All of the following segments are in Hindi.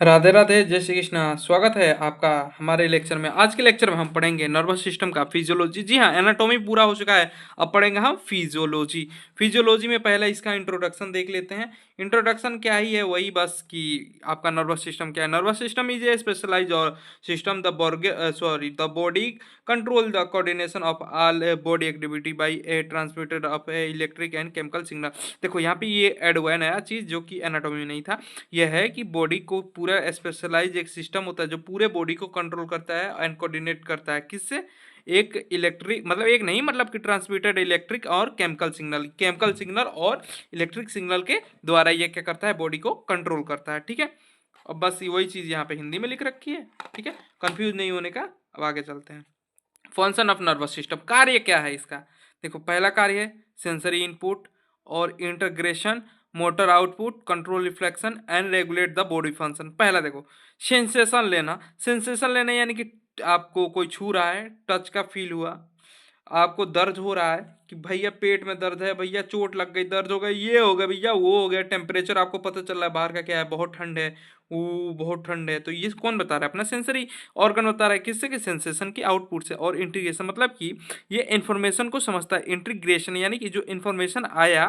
राधे राधे, जय श्री कृष्णा। स्वागत है आपका हमारे लेक्चर में। आज के लेक्चर में हम पढ़ेंगे नर्वस सिस्टम का फिजियोलॉजी। जी हाँ, एनाटॉमी पूरा हो चुका है, अब पढ़ेंगे हम फिजियोलॉजी। फिजियोलॉजी में पहले इसका इंट्रोडक्शन देख लेते हैं। इंट्रोडक्शन क्या ही है, वही बस कि आपका नर्वस सिस्टम क्या है। Nervous system is a specialise or system the body control the coordination of all body activity by a transmitted of a electric and chemical signal. देखो यहाँ पे ये ऐड हुआ है नया चीज जो कि एनाटॉमी में नहीं था। यह है कि बॉडी को पूरा स्पेशलाइज एक सिस्टम होता है जो पूरे बॉडी को कंट्रोल करता है एंड कोऑर्डिनेट करता है। किससे? एक इलेक्ट्रिक, मतलब एक नहीं, मतलब कि ट्रांसमिटेड इलेक्ट्रिक और केमिकल सिग्नल और इलेक्ट्रिक सिग्नल के द्वारा ये क्या करता है, बॉडी को कंट्रोल करता है। ठीक है, अब बस वही चीज यहाँ पे हिंदी में लिख रखी है। ठीक है, कंफ्यूज नहीं होने का। अब आगे चलते हैं। फंक्शन ऑफ नर्वस सिस्टम, कार्य क्या है इसका। देखो, पहला कार्य है सेंसरी इनपुट और integration, motor output, control reflection and regulate the body function. पहला देखो, सेंसेशन लेना यानी कि आपको कोई छू रहा है, टच का फील हुआ। आपको दर्द हो रहा है कि भैया पेट में दर्द है, भैया चोट लग गई, दर्द हो गया, ये हो गया भैया, वो हो गया। टेम्परेचर आपको पता चल रहा है बाहर का क्या है, बहुत ठंड है, वो बहुत ठंड है। तो ये कौन बता रहा है? अपना सेंसरी ऑर्गन बता रहा है। किससे? कि सेंसेशन की आउटपुट से। और इंटीग्रेशन मतलब कि ये इन्फॉर्मेशन को समझता है। इंटीग्रेशन यानी कि जो इन्फॉर्मेशन आया,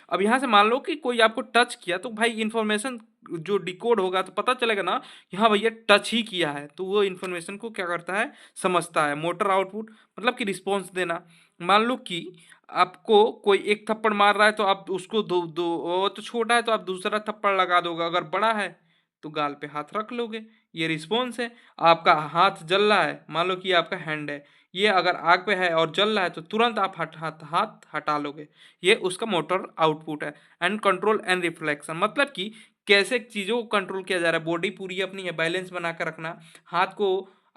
अब यहाँ से मान लो कि कोई आपको टच किया तो भाई इन्फॉर्मेशन जो डिकोड होगा तो पता चलेगा ना कि हाँ भैया टच ही किया है, तो वो इन्फॉर्मेशन को क्या करता है, समझता है। मोटर आउटपुट मतलब कि रिस्पॉन्स देना। मान लो कि आपको कोई एक थप्पड़ मार रहा है तो आप उसको दो दो वो तो छोटा है तो आप दूसरा थप्पड़ लगा दोगे, अगर बड़ा है तो गाल पे हाथ रख लोगे। ये रिस्पॉन्स है। आपका हाथ जल रहा है, मान लो कि ये आपका हैंड है, ये अगर आग पे है और जल रहा है तो तुरंत आप हाथ हटा लोगे। ये उसका मोटर आउटपुट है। एंड कंट्रोल एंड रिफ्लेक्शन मतलब कि कैसे चीज़ों को कंट्रोल किया जा रहा है। बॉडी पूरी अपनी है, बैलेंस बना कर रखना, हाथ को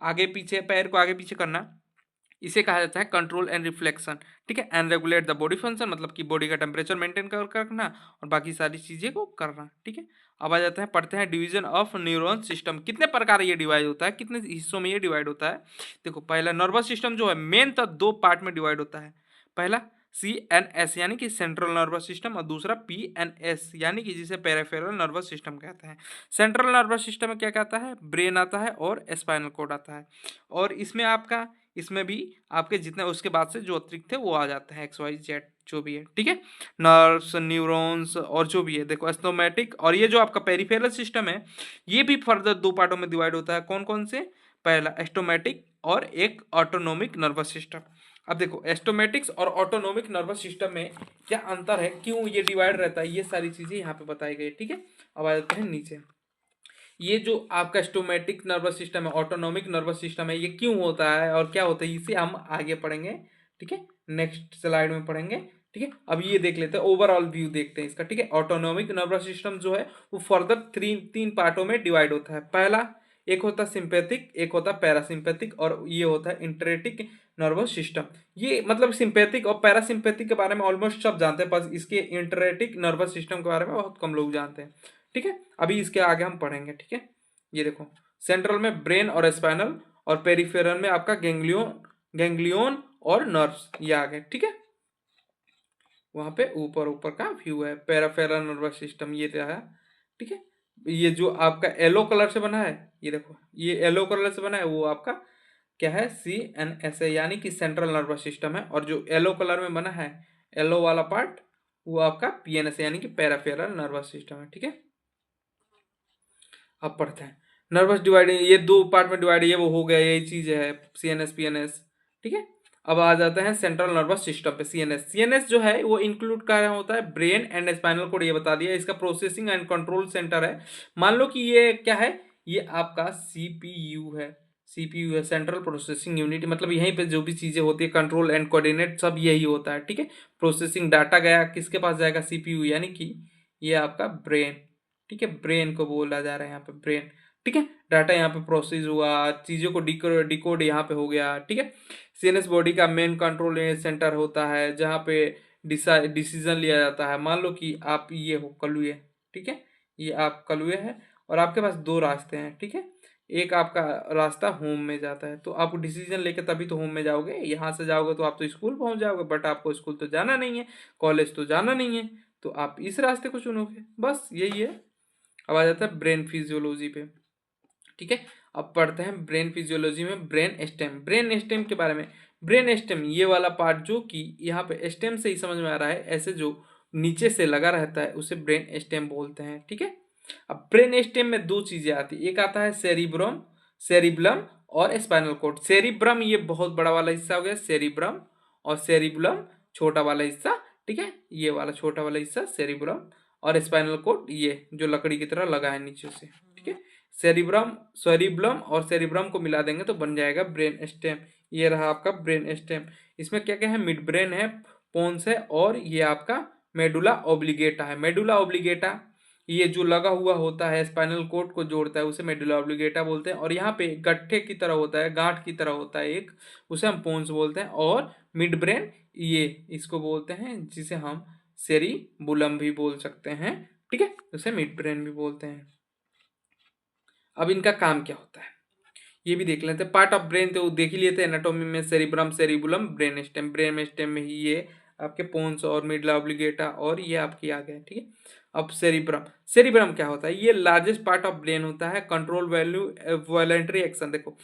आगे पीछे, पैर को आगे पीछे करना, इसे कहा जाता है कंट्रोल एंड रिफ्लेक्शन। ठीक है, and regulate the body function मतलब कि बॉडी का टेम्परेचर मेंटेन कर रखना और बाकी सारी चीजें को करना। ठीक है, अब आ जाते हैं, पढ़ते हैं डिवीजन ऑफ न्यूरॉन सिस्टम। कितने प्रकार ये डिवाइड होता है, कितने हिस्सों में ये डिवाइड होता है। देखो, पहला नर्वस सिस्टम जो है मेन तो दो पार्ट में डिवाइड होता है। पहला CNS यानी कि सेंट्रल नर्वस सिस्टम, और दूसरा PNS यानी कि जिसे पेरिफेरल नर्वस सिस्टम कहते हैं। सेंट्रल नर्वस सिस्टम में क्या कहता है, ब्रेन आता है और स्पाइनल कॉर्ड आता है। और इसमें भी आपके जितने उसके बाद से जो अतिरिक्त थे वो आ जाते हैं, XYZ जो भी है। ठीक है, नर्व्स, न्यूरॉन्स और जो भी है। देखो, एस्थोमेटिक और ये जो आपका पेरिफेरल सिस्टम है, ये भी फर्दर दो पार्टों में डिवाइड होता है। कौन कौन से? पहला एस्टोमेटिक और एक ऑटोनोमिक नर्वस सिस्टम। अब देखो, एस्टोमेटिक्स और ऑटोनोमिक नर्वस सिस्टम में क्या अंतर है, क्यों ये डिवाइड रहता है, ये सारी चीजें यहाँ पे बताई गई। ठीक है, अब आ जाते हैं नीचे। ये जो आपका स्टोमेटिक नर्वस सिस्टम है, ऑटोनोमिक नर्वस सिस्टम है, ये क्यों होता है और क्या होता है, इसे हम आगे पढ़ेंगे। ठीक है, नेक्स्ट स्लाइड में पढ़ेंगे। ठीक है, अब ये देख लेते हैं, ओवरऑल व्यू देखते हैं इसका। ठीक है, ऑटोनोमिक नर्वस सिस्टम जो है वो फर्दर तीन पार्टों में डिवाइड होता है। पहला, एक होता है सिंपैथिक, एक होता है पैरासिम्पैथिक, और ये होता है इंटरेटिक नर्वस सिस्टम। ये मतलब सिंपैथिक और पैरासिम्पैथिक के बारे में ऑलमोस्ट सब जानते हैं, बस इसके इंटरेटिक नर्वस सिस्टम के बारे में बहुत कम लोग जानते हैं। ठीक है, अभी इसके आगे हम पढ़ेंगे। ठीक है, ये देखो, सेंट्रल में ब्रेन और स्पाइनल, और पेरिफेरल में आपका गैंग्लियन और नर्व्स, ये आ गए। ठीक है, वहां पे ऊपर ऊपर का व्यू है, पेरिफेरल नर्वस सिस्टम ये रहा। ठीक है, ये जो आपका येलो कलर से बना है, ये देखो, ये येलो कलर से बना है, वो आपका क्या है, CNS है, यानी कि सेंट्रल नर्वस सिस्टम है। और जो येलो कलर में बना है, येलो वाला पार्ट, वो आपका PNS है, यानी कि पेरिफेरल नर्वस सिस्टम है। ठीक है, अब पढ़ते हैं नर्वस डिवाइड। ये दो पार्ट में डिवाइड, ये वो हो गया, यही चीज है CNS PNS। ठीक है, अब आ जाते हैं सेंट्रल नर्वस सिस्टम पे। CNS जो है वो इंक्लूड कर रहा होता है ब्रेन एंड स्पाइनल कोड, ये बता दिया। इसका प्रोसेसिंग एंड कंट्रोल सेंटर है। मान लो कि ये क्या है, ये आपका CPU है। CPU है, सेंट्रल प्रोसेसिंग यूनिट, मतलब यहीं पे जो भी चीजें होती है, कंट्रोल एंड कोऑर्डिनेट, सब यही होता है। ठीक है, प्रोसेसिंग डाटा गया किसके पास जाएगा, CPU, यानी कि ये आपका ब्रेन। ठीक है, ब्रेन को बोला जा रहा है यहाँ पे, ब्रेन। ठीक है, डाटा यहाँ पे प्रोसेस हुआ, चीजों को डिकोड यहाँ पे हो गया। ठीक है, CNS बॉडी का मेन कंट्रोल सेंटर होता है, जहाँ पे डिसीजन लिया जाता है। मान लो कि आप ये हो कलुए। ठीक है, ये आप कलुए है और आपके पास दो रास्ते हैं। ठीक है, एक आपका रास्ता होम में जाता है, तो आप डिसीजन लेके तभी तो होम में जाओगे। यहाँ से जाओगे तो आप तो स्कूल पहुंच जाओगे, बट आपको स्कूल तो जाना नहीं है, कॉलेज तो जाना नहीं है, तो आप इस रास्ते को चुनोगे। बस यही है। अब आ जाता है ब्रेन फिजियोलॉजी पे। ठीक है। अब पढ़ते हैं ब्रेन फिजियोलॉजी में ब्रेन स्टेम। ब्रेन स्टेम के बारे में, ब्रेन स्टेम ये वाला पार्ट जो कि यहाँ पे स्टेम से ही समझ में आ रहा है, ऐसे जो नीचे से लगा रहता है उसे ब्रेन स्टेम बोलते हैं। ठीक है। अब ब्रेन स्टेम में दो चीजें आती है, एक आता है सेरिब्रम, सेरिब्लम और स्पाइनल कॉर्ड। सेरिब्रम ये बहुत बड़ा वाला हिस्सा हो गया सेरिब्रम, और सेरिब्लम छोटा वाला हिस्सा। ठीक है, ये वाला छोटा वाला हिस्सा सेरिब्रम, और स्पाइनल कॉर्ड ये जो लकड़ी की तरह लगा है नीचे से। ठीक है, सेरिब्रम, सेरिब्लम और सेरिब्रम को मिला देंगे तो बन जाएगा ब्रेन स्टेम। ये रहा आपका ब्रेन स्टेम। इसमें क्या क्या है, मिड ब्रेन है, पोन्स है, और ये आपका मेडुला ओब्लिगेटा है। मेडुला ओब्लिगेटा ये जो लगा हुआ होता है स्पाइनल कॉर्ड को जोड़ता है उसे मेडुला ओब्लिगेटा बोलते हैं, और यहाँ पे गट्ठे की तरह होता है, गांठ की तरह होता है एक, उसे हम पोन्स बोलते हैं। और मिड ब्रेन ये इसको बोलते हैं, जिसे हम सेरिबुलम भी बोल सकते हैं। ठीक है, उसे मिड ब्रेन भी बोलते हैं। अब इनका काम क्या होता है ये भी देख लेते हैं। पार्ट ऑफ ब्रेन तो देख ही लेते हैं एनाटॉमी में, cerebrum, cerebellum, brain stem. Brain stem में ही ये आपके पोन्स और मिडला ऑब्लिगेटा और ये आपकी आ गए। ठीक है, अब सेरिब्रम, सेरिब्रम क्या होता है, ये लार्जेस्ट पार्ट ऑफ ब्रेन होता है, कंट्रोल वैल्यू, वॉलेंट्री एक्शन, देखो,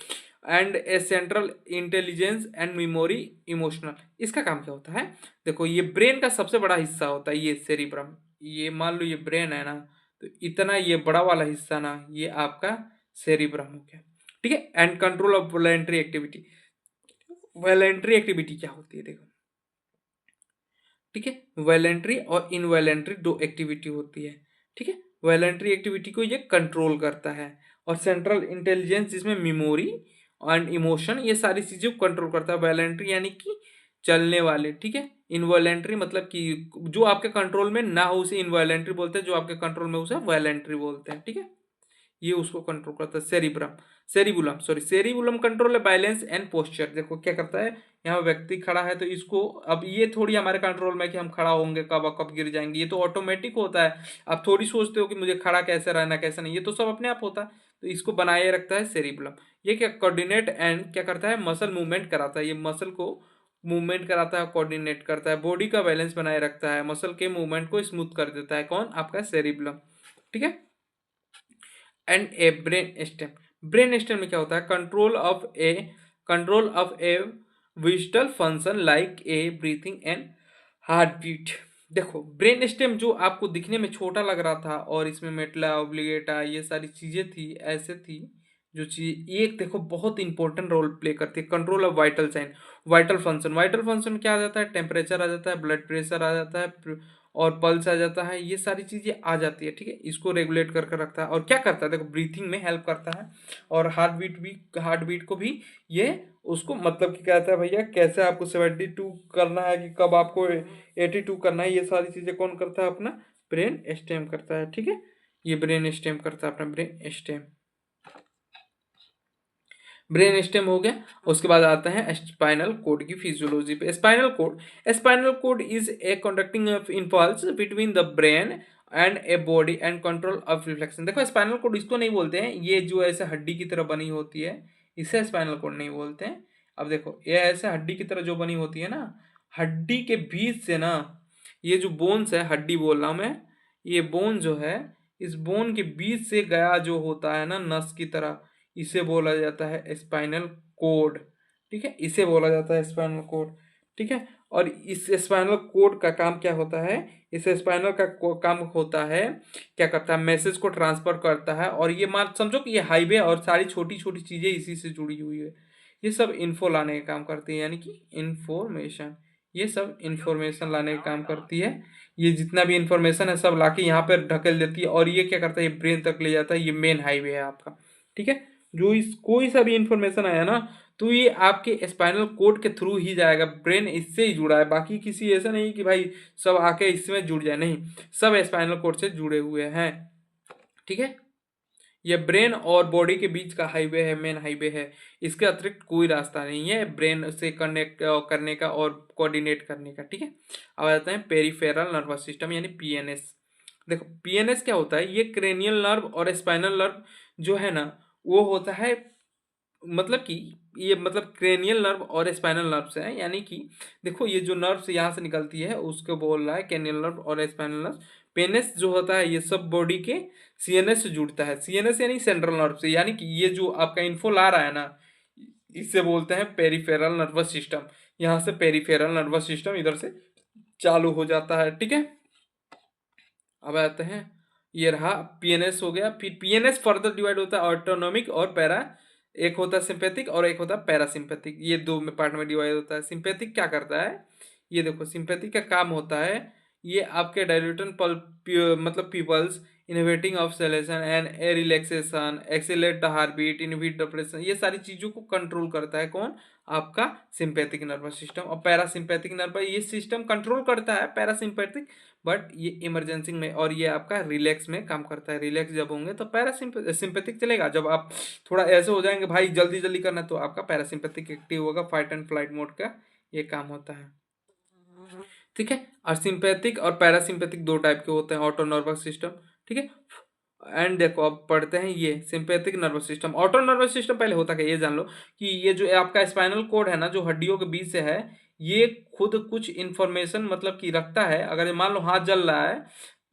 and A central intelligence and memory, emotional. इसका काम क्या होता है, देखो ये ब्रेन का सबसे बड़ा हिस्सा होता है ये सेरिब्रम। ये मान लो ये ब्रेन है ना, तो इतना ये बड़ा वाला हिस्सा ना ये आपका सेरिब्रम हो गया। ठीक है, and control of voluntary activity. Voluntary activity क्या होती है, देखो, ठीक है, वॉलेंट्री और इनवॉलेंट्री दो एक्टिविटी होती है। ठीक है, वॉलेंट्री एक्टिविटी को ये कंट्रोल करता है, और सेंट्रल इंटेलिजेंस जिसमें मेमोरी एंड इमोशन ये सारी चीजें कंट्रोल करता है। वॉलेंट्री यानी कि चलने वाले, ठीक है, इनवॉलेंट्री मतलब कि जो आपके कंट्रोल में ना हो उसे इनवॉलेंट्री बोलते हैं, जो आपके कंट्रोल में उसे वॉलेंट्री बोलते हैं। ठीक है, ये उसको कंट्रोल करता है। Cerebrum, cerebellum, sorry, cerebellum control है बैलेंस एंड पोस्चर। देखो क्या करता है, यहाँ व्यक्ति खड़ा है तो इसको, अब ये थोड़ी हमारे कंट्रोल में कि हम खड़ा होंगे कब और कब गिर जाएंगे, ये तो ऑटोमेटिक होता है। आप थोड़ी सोचते हो कि मुझे खड़ा कैसे रहना कैसे नहीं, ये तो सब अपने आप होता है। तो इसको बनाए रखता है सेरिबुलम। ये क्या कोऑर्डिनेट एंड क्या करता है, मसल मूवमेंट कराता है, ये मसल को मूवमेंट कराता है, कोऑर्डिनेट करता है, बॉडी का बैलेंस बनाए रखता है, मसल के मूवमेंट को स्मूथ कर देता है। कौन, आपका सेरिबुलम। ठीक है, and a brain stem. Brain stem में क्या होता है, control of a vital function like a breathing and heartbeat. देखो ब्रेन स्टेम जो आपको दिखने में छोटा लग रहा था, और इसमें मेटला ओब्लिगेटा ये सारी चीजें थी, ऐसे थी जो चीज, ये देखो बहुत इंपॉर्टेंट रोल प्ले करती है, control of vital sign, vital function. Vital function क्या आ जाता है, टेम्परेचर आ जाता है, ब्लड प्रेशर आ जाता है, और पल्स आ जाता है, ये सारी चीजें आ जाती है। ठीक है, इसको रेगुलेट करके रखता है, और क्या करता है, देखो ब्रीथिंग में हेल्प करता है, और हार्ट बीट को भी ये उसको मतलब कि कहता है भैया कैसे आपको 72 करना है कि कब आपको 82 करना है, ये सारी चीजें कौन करता है, अपना ब्रेन स्टेम करता है। ठीक है, ये ब्रेन स्टेम करता है, अपना ब्रेन स्टेम। ब्रेन स्टेम हो गया, उसके बाद आते हैं स्पाइनल कोड की फिजियोलॉजी पे। Spinal cord is a conducting of impulse between the brain and a body and control of reflection. देखो स्पाइनल कोड इसको नहीं बोलते हैं, ये जो ऐसे हड्डी की तरह बनी होती है इसे स्पाइनल कोड नहीं बोलते हैं। अब देखो ये ऐसे हड्डी की तरह जो बनी होती है ना, हड्डी के बीच से ना, ये जो बोन्स है, हड्डी बोल रहा हूं मैं, ये बोन जो है, इस बोन के बीच से गया जो होता है ना नस की तरह, इसे बोला जाता है स्पाइनल कोड। ठीक है, इसे बोला जाता है स्पाइनल कोड। ठीक है, और इस स्पाइनल कोड का काम क्या होता है, इस स्पाइनल का काम होता है, क्या करता है, मैसेज को ट्रांसफर करता है, और ये मान समझो कि ये हाईवे और सारी छोटी छोटी चीजें इसी से जुड़ी हुई है। ये सब इन्फो लाने का काम करती है, यानी कि इंफॉर्मेशन, ये सब इंफॉर्मेशन लाने का काम करती है। ये जितना भी इंफॉर्मेशन है सब लाके यहाँ पर ढकेल देती है, और ये क्या करता है, ये ब्रेन तक ले जाता है, ये मेन हाईवे है आपका। ठीक है, जो इस कोई सा भी इंफॉर्मेशन आया ना, तो ये आपके स्पाइनल कोड के थ्रू ही जाएगा, ब्रेन इससे ही जुड़ा है, बाकी किसी ऐसा नहीं कि भाई सब आके इसमें जुड़ जाए, नहीं, सब स्पाइनल कोड से जुड़े हुए हैं। ठीक है, ये ब्रेन और बॉडी के बीच का हाईवे है, मेन हाईवे है, इसके अतिरिक्त कोई रास्ता नहीं है ब्रेन से कनेक्ट करने का और कोऑर्डिनेट करने का। ठीक है, अब आ जाते हैं पेरिफेरल नर्वस सिस्टम यानी पीएनएस। देखो पीएनएस क्या होता है, ये क्रेनियल नर्व और स्पाइनल नर्व जो है ना, वो होता है, मतलब कि ये मतलब क्रेनियल नर्व और स्पाइनल नर्व से है, यानी कि देखो ये जो नर्व से यहाँ से निकलती है उसको बोल रहा है क्रेनियल नर्व और स्पाइनल नर्व। पेनिस जो होता है ये सब बॉडी के सीएनएस से जुड़ता है। सीएनएस यानी सेंट्रल नर्व से, यानी कि ये जो आपका इन्फो ला रहा है ना, इससे बोलते हैं पेरिफेरल नर्वस सिस्टम। यहाँ से पेरिफेरल नर्वस सिस्टम इधर से चालू हो जाता है, ठीक है। अब आते हैं, ये रहा पीएनएस हो गया। फिर पीएनएस फर्दर डिवाइड होता है ऑटोनोमिक और पैरा। एक होता है सिंपैथिक और एक होता है पैरासिम्पैथिक, ये दो में पार्ट में डिवाइड होता है। सिंपैथिक क्या करता है, ये देखो सिंपैथिक का काम होता है, ये आपके डायल्यूटन मतलब pupils inhibiting of salivation and a relaxation, accelerate the heartbeat, inhibit depression, ये सारी चीजों को कंट्रोल करता है कौन, आपका सिंपैथिक नर्वस सिस्टम। और पैरासिम्पैथिक नर्वस ये सिस्टम कंट्रोल करता है पैरासिम्पैथिक, बट ये इमरजेंसी में और ये आपका रिलैक्स में काम करता है। रिलैक्स जब होंगे तो पैरासिम्पैथिक चलेगा, जब आप थोड़ा ऐसे हो जाएंगे भाई जल्दी जल्दी करना, तो आपका पैरासिम्पैथिक एक्टिव होगा। फाइट एंड फ्लाइट मोड का ये काम होता है, ठीक है। और सिंपैथिक और पैरासिम्पैथिक दो टाइप के होते हैं ऑटो नर्वस सिस्टम, ठीक है। एंड देखो अब पढ़ते हैं ये sympathetic nervous system. Auto nervous system पहले होता क्या ये जान लो, कि ये जो आपका स्पाइनल कोड है ना, जो हड्डियों के बीच से है, ये खुद कुछ इंफॉर्मेशन मतलब कि रखता है। अगर मान लो हाथ जल रहा है,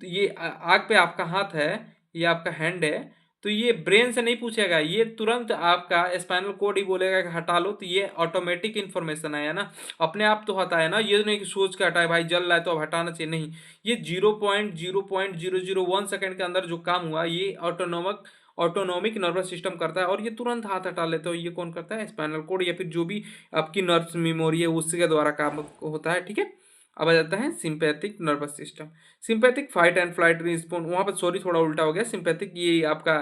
तो ये आग पे आपका हाथ है, ये आपका हैंड है, तो ये ब्रेन से नहीं पूछेगा, ये तुरंत आपका स्पाइनल कोड ही बोलेगा कि हटा लो। तो ये ऑटोमेटिक इन्फॉर्मेशन है ना, अपने आप तो हटाए ना, ये नहीं कि सोच के हटाए भाई जल रहा है तो अब हटाना चाहिए, नहीं। ये 0.0.001 सेकंड के अंदर जो काम हुआ, ये ऑटोनोमिक नर्वस सिस्टम करता है, और ये तुरंत हाथ हटा लेते हो। ये कौन करता है, स्पाइनल कोड या फिर जो भी आपकी नर्व्स मेमोरी है उसके द्वारा काम होता है, ठीक है। अब आ जाता है sympathetic nervous system. Sympathetic fight and flight response, वहां पर सॉरी थोड़ा उल्टा हो गया, सिंपैथिक ये आपका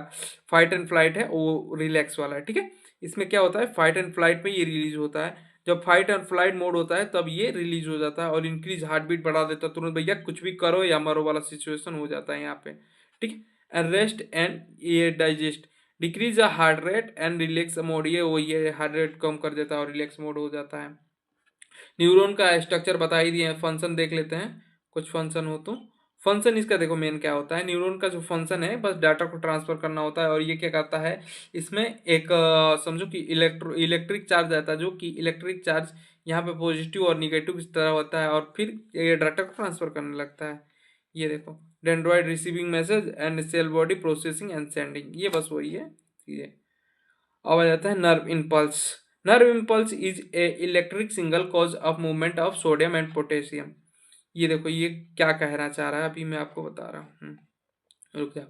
फाइट एंड फ्लाइट है, वो रिलैक्स वाला है, ठीक है। इसमें क्या होता है, फाइट एंड फ्लाइट में ये रिलीज होता है, जब फाइट एंड फ्लाइट मोड होता है तब ये रिलीज हो जाता है और इंक्रीज हार्ट बीट बढ़ा देता है तुरंत, भैया कुछ भी करो या मरो वाला सिचुएशन हो जाता है यहाँ पे, ठीक है। एंड रेस्ट एंड ये digest, decrease the heart rate and relax mode, ये वो ये हार्ट रेट कम कर देता है और रिलैक्स मोड हो जाता है। न्यूरॉन का स्ट्रक्चर बता ही दिए हैं, फंक्शन देख लेते हैं, कुछ फंक्शन हो तो। फंक्शन इसका देखो मेन क्या होता है, न्यूरॉन का जो फंक्शन है बस डाटा को ट्रांसफर करना होता है। और ये क्या करता है, इसमें एक समझो कि इलेक्ट्रिक चार्ज आता है, जो कि इलेक्ट्रिक चार्ज यहाँ पे पॉजिटिव और निगेटिव इस तरह होता है, और फिर ये डाटा को ट्रांसफर करने लगता है। ये देखो dendroid receiving message and cell body processing and sending, ये बस वही है ये। अब आ जाता है nerve impulse. Nerve impulse is a electric signal cause of movement of sodium and potassium. ये देखो ये क्या कहना चाह रहा है, अभी मैं आपको बता रहा हूँ, रुक जाओ।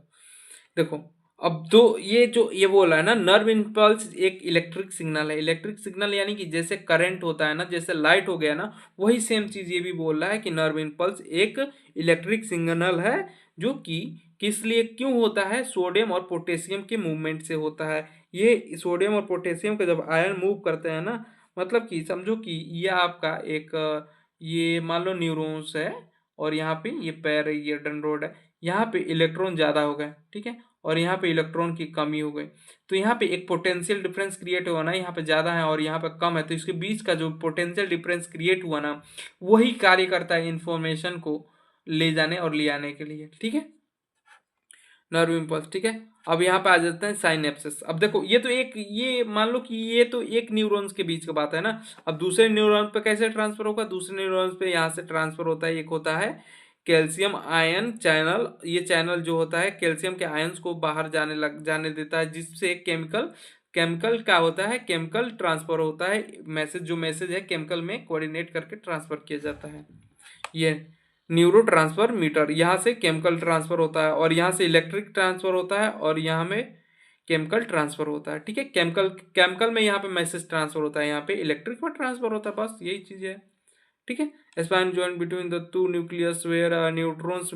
देखो अब दो, ये जो ये बोला है ना, नर्व इम्पल्स एक इलेक्ट्रिक सिग्नल है। इलेक्ट्रिक सिग्नल यानी कि जैसे करंट होता है ना, जैसे लाइट हो गया ना, वही सेम चीज ये भी बोल रहा है कि नर्व इम्पल्स एक इलेक्ट्रिक सिग्नल है, जो कि किस लिए क्यों होता है, सोडियम और पोटेशियम के मूवमेंट से होता है। ये सोडियम और पोटेशियम के जब आयन मूव करते हैं ना, मतलब कि समझो कि ये आपका एक ये मान लो न्यूरॉन्स है, और यहाँ पे ये पैर ये डंडोड है, यहाँ पे इलेक्ट्रॉन ज्यादा हो गए, ठीक है, और यहाँ पे इलेक्ट्रॉन की कमी हो गई, तो यहाँ पे एक पोटेंशियल डिफरेंस क्रिएट हुआ ना, यहाँ पे ज्यादा है और यहाँ पे कम है, तो इसके बीच का जो पोटेंशियल डिफरेंस क्रिएट हुआ ना, वही कार्य करता है इंफॉर्मेशन को ले जाने और ले आने के लिए, ठीक है, नर्व इम्पल्स, ठीक है। अब यहाँ पे आ जाते हैं साइनेप्सिस। अब देखो ये तो एक, ये मान लो कि ये तो एक न्यूरॉन्स के बीच का बात है ना, अब दूसरे न्यूरॉन पे कैसे ट्रांसफर होगा, दूसरे न्यूरॉन्स पे यहाँ से ट्रांसफर होता है। एक होता है कैल्शियम आयन चैनल, ये चैनल जो होता है कैल्शियम के आयंस को बाहर जाने देता है, जिससे केमिकल केमिकल क्या होता है, केमिकल ट्रांसफर होता है, मैसेज जो मैसेज है केमिकल में कोऑर्डिनेट करके ट्रांसफर किया जाता है। ये न्यूरो ट्रांसफर मीटर, यहाँ से केमिकल ट्रांसफर होता है, और यहाँ से इलेक्ट्रिक ट्रांसफर होता है, और यहाँ में केमिकल ट्रांसफर होता है, ठीक है। केमिकल केमिकल में यहाँ पे मैसेज ट्रांसफर होता है, यहाँ पे इलेक्ट्रिक में ट्रांसफर होता है, बस यही चीज है, ठीक है। Spine joint between the two nucleus where neutrons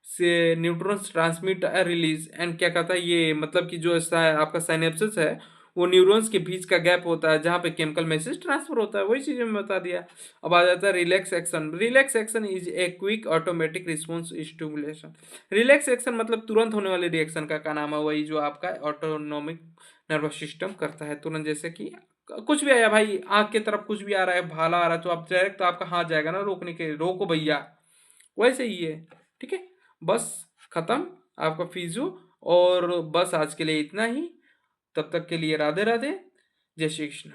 से न्यूट्रॉन्स ट्रांसमिट रिलीज एंड क्या कहता है, ये मतलब कि जो आपका साइनेप्सिस है, वो न्यूरॉन्स के बीच का गैप होता है जहाँ पे केमिकल मैसेज ट्रांसफर होता है, वही चीज मैं बता दिया। अब आ जाता है relax action. Relax action is a quick automatic response stimulation. Relax action मतलब तुरंत होने वाले रिएक्शन का नाम है, वही जो आपका ऑटोनोमिक नर्वस सिस्टम करता है तुरंत। जैसे कि कुछ भी आया भाई, आंख की तरफ कुछ भी आ रहा है, भाला आ रहा है, तो आप डायरेक्ट तो आपका हाथ जाएगा ना रोकने के, रोको भैया, वैसे ही है, ठीक है। बस खत्म आपका फिजियो। और बस आज के लिए इतना ही, तब तक के लिए राधे राधे, जय श्री कृष्ण।